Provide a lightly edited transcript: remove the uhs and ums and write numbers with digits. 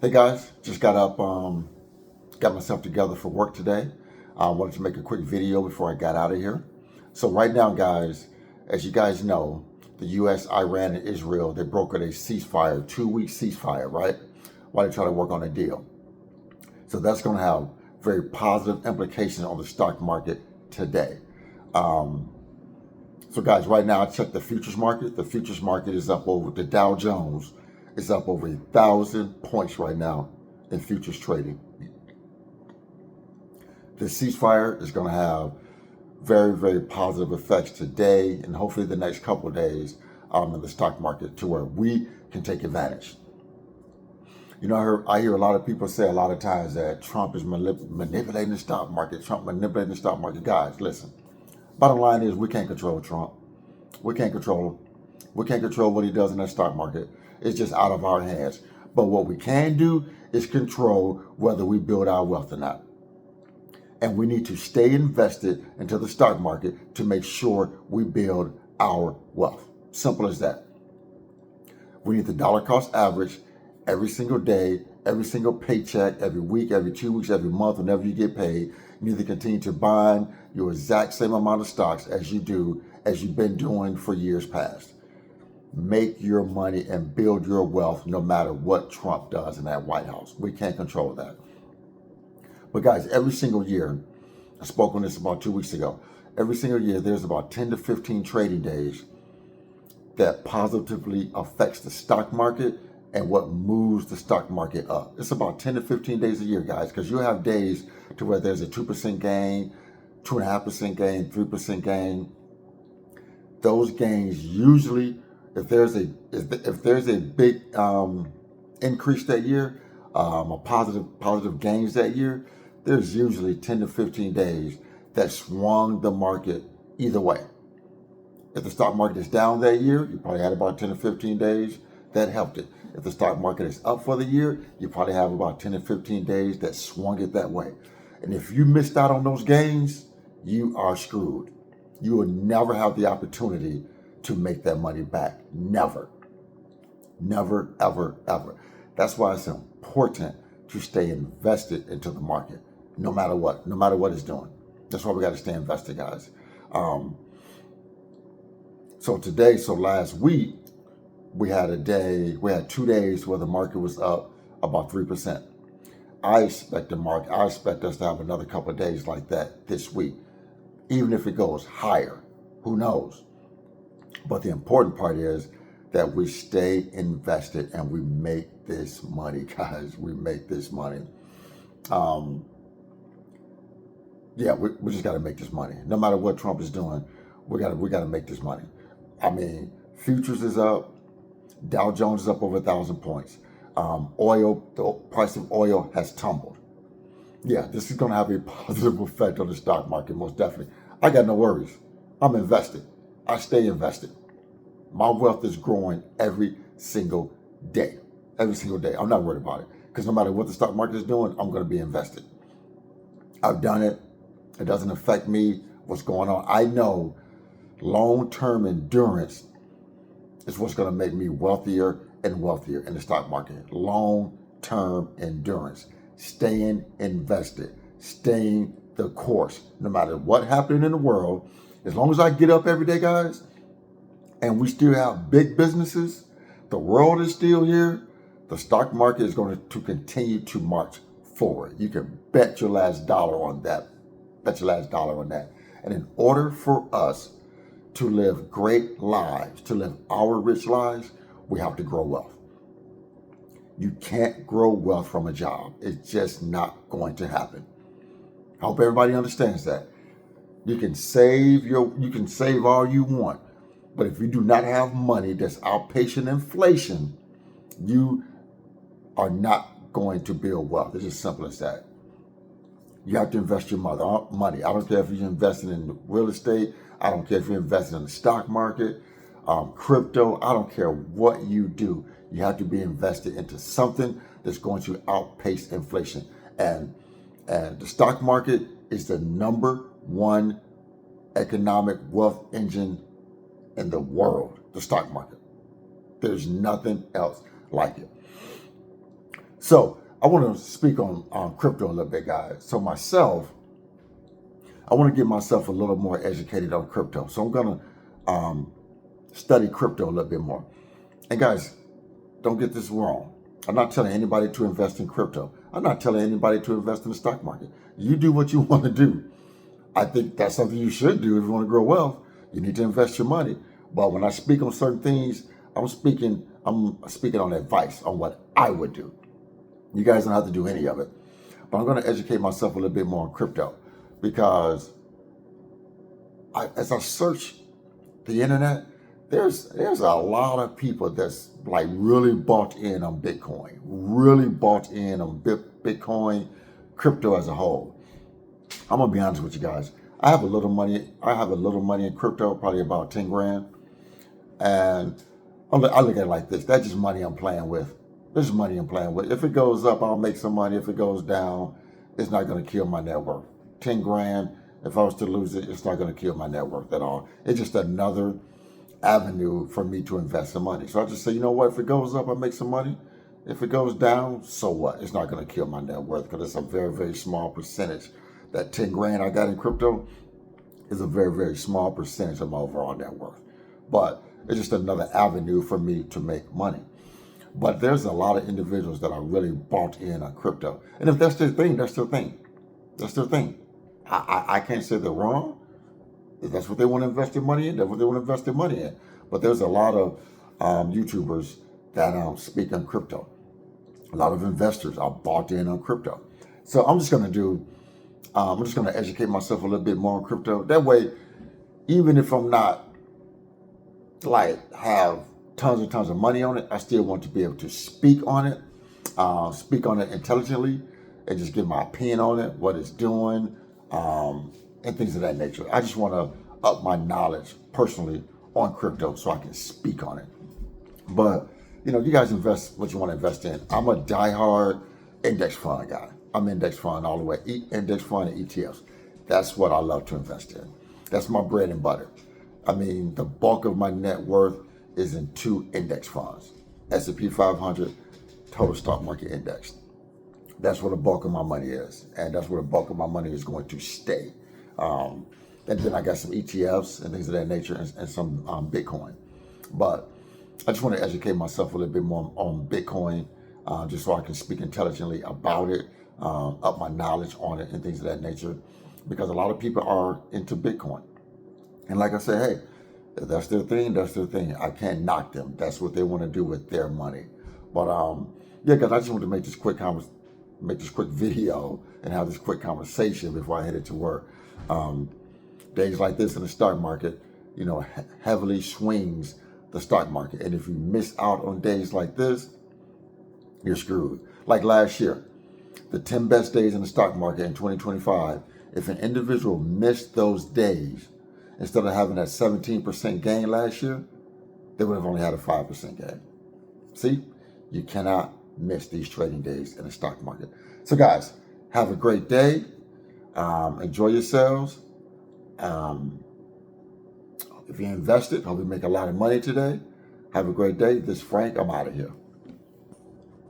Hey guys, just got up, got myself together for work today. I wanted to make a quick video before I got out of here. So right now, guys, as you guys know, the U.S., Iran, and Israel, they brokered a ceasefire, 2-week ceasefire, right? While they try to work on a deal. So that's going to have very positive implications on the stock market today. So guys, right now I checked the futures market. The futures market is up over, the Dow Jones is up over 1,000 points right now in futures trading. The ceasefire is going to have very, very positive effects today and hopefully the next couple of days in the stock market to where we can take advantage. You know, I hear a lot of people say a lot of times that Trump is manipulating the stock market. Trump manipulating the stock market. Guys, listen. Bottom line is we can't control Trump. We can't control him. We can't control what he does in that stock market. It's just out of our hands. But what we can do is control whether we build our wealth or not. And we need to stay invested into the stock market to make sure we build our wealth. Simple as that. We need the dollar cost average every single day, every single paycheck, every week, every 2 weeks, every month, whenever you get paid. You need to continue to buy your exact same amount of stocks as you've been doing for years past. Make your money and build your wealth no matter what Trump does in that White House. We can't control that. But guys, every single year, I spoke on this about 2 weeks ago, every single year there's about 10 to 15 trading days that positively affects the stock market and what moves the stock market up. It's about 10 to 15 days a year, guys, because you have days to where there's a 2% gain, 2.5% gain, 3% gain. Those gains usually, if there's a big increase that year, a positive gains that year, there's usually 10 to 15 days that swung the market either way. If the stock market is down that year, you probably had about 10 to 15 days that helped it. If the stock market is up for the year, you probably have about 10 to 15 days that swung it that way. And if you missed out on those gains, you are screwed. You will never have the opportunity to make that money back. Never. Never, ever, ever. That's why it's important to stay invested into the market, no matter what it's doing. That's why we got to stay invested, guys. So last week, we had 2 days where the market was up about 3%. I expect us to have another couple of days like that this week. Even if it goes higher, who knows? But the important part is that we stay invested and we make this money, guys. We make this money. We just got to make this money. No matter what Trump is doing, we got to make this money. I mean, futures is up. Dow Jones is up over 1,000 points. The price of oil has tumbled. Yeah, this is going to have a positive effect on the stock market, most definitely. I got no worries. I'm invested. I stay invested. My wealth is growing every single day. Every single day. I'm not worried about it. Because no matter what the stock market is doing, I'm going to be invested. I've done it. It doesn't affect me. What's going on? I know long-term endurance is what's going to make me wealthier and wealthier in the stock market. Long-term endurance. Staying invested. Staying the course. No matter what happening in the world, as long as I get up every day, guys, and we still have big businesses, the world is still here, the stock market is going to continue to march forward. You can bet your last dollar on that. Bet your last dollar on that. And in order for us to live great lives, to live our rich lives, we have to grow wealth. You can't grow wealth from a job. It's just not going to happen. I hope everybody understands that. You can save all you want, but if you do not have money that's outpacing inflation, you are not going to build wealth. It's as simple as that. You have to invest your money. I don't care if you're investing in real estate. I don't care if you're investing in the stock market, crypto. I don't care what you do. You have to be invested into something that's going to outpace inflation. And the stock market is the #1 economic wealth engine in the world, the stock market. There's nothing else like it. So I want to speak on crypto a little bit, guys. So myself, I want to get myself a little more educated on crypto. So I'm going to study crypto a little bit more. And guys, don't get this wrong. I'm not telling anybody to invest in crypto. I'm not telling anybody to invest in the stock market. You do what you want to do. I think that's something you should do if you want to grow wealth. You need to invest your money. But when I speak on certain things, I'm speaking on advice on what I would do. You guys don't have to do any of it. But I'm going to educate myself a little bit more on crypto because as I search the internet, there's a lot of people that's like really bought in on Bitcoin, really bought in on Bitcoin, crypto as a whole. I'm gonna be honest with you guys. I have a little money in crypto, probably about 10 grand. And I look at it like this. That's just money I'm playing with. This is money I'm playing with. If it goes up, I'll make some money. If it goes down, it's not gonna kill my net worth. 10 grand, if I was to lose it, it's not gonna kill my net worth at all. It's just another avenue for me to invest some money. So I just say, you know what, if it goes up, I make some money. If it goes down, so what? It's not gonna kill my net worth because it's a very, very small percentage. That 10 grand I got in crypto is a very, very small percentage of my overall net worth. But it's just another avenue for me to make money. But there's a lot of individuals that are really bought in on crypto. And if that's their thing, that's their thing. That's their thing. I can't say they're wrong. If that's what they want to invest their money in, that's what they want to invest their money in. But there's a lot of YouTubers that speak on crypto. A lot of investors are bought in on crypto. So I'm just going to educate myself a little bit more on crypto. That way, even if I'm not have tons and tons of money on it, I still want to be able to speak on it intelligently, and just give my opinion on it, what it's doing, and things of that nature. I just want to up my knowledge personally on crypto so I can speak on it. But you guys invest what you want to invest in. I'm a diehard index fund guy. I'm index fund all the way. Index fund and ETFs. That's what I love to invest in. That's my bread and butter. I mean, the bulk of my net worth is in 2 index funds. S&P 500, total stock market index. That's where the bulk of my money is. And that's where the bulk of my money is going to stay. And then I got some ETFs and things of that nature and some Bitcoin. But I just want to educate myself a little bit more on Bitcoin, just so I can speak intelligently about it, up my knowledge on it and things of that nature. Because a lot of people are into Bitcoin. And like I said, hey, if that's their thing, that's their thing. I can't knock them. That's what they want to do with their money. But yeah, guys, I just want to make this quick video and have this quick conversation before I headed to work. Days like this in the stock market, heavily swings the stock market. And if you miss out on days like this, you're screwed. Like last year, the 10 best days in the stock market in 2025, if an individual missed those days, instead of having that 17% gain last year, they would have only had a 5% gain. See, you cannot miss these trading days in the stock market. So guys, have a great day. Enjoy yourselves. If you invested, hope you make a lot of money today. Have a great day. This is Frank. I'm out of here.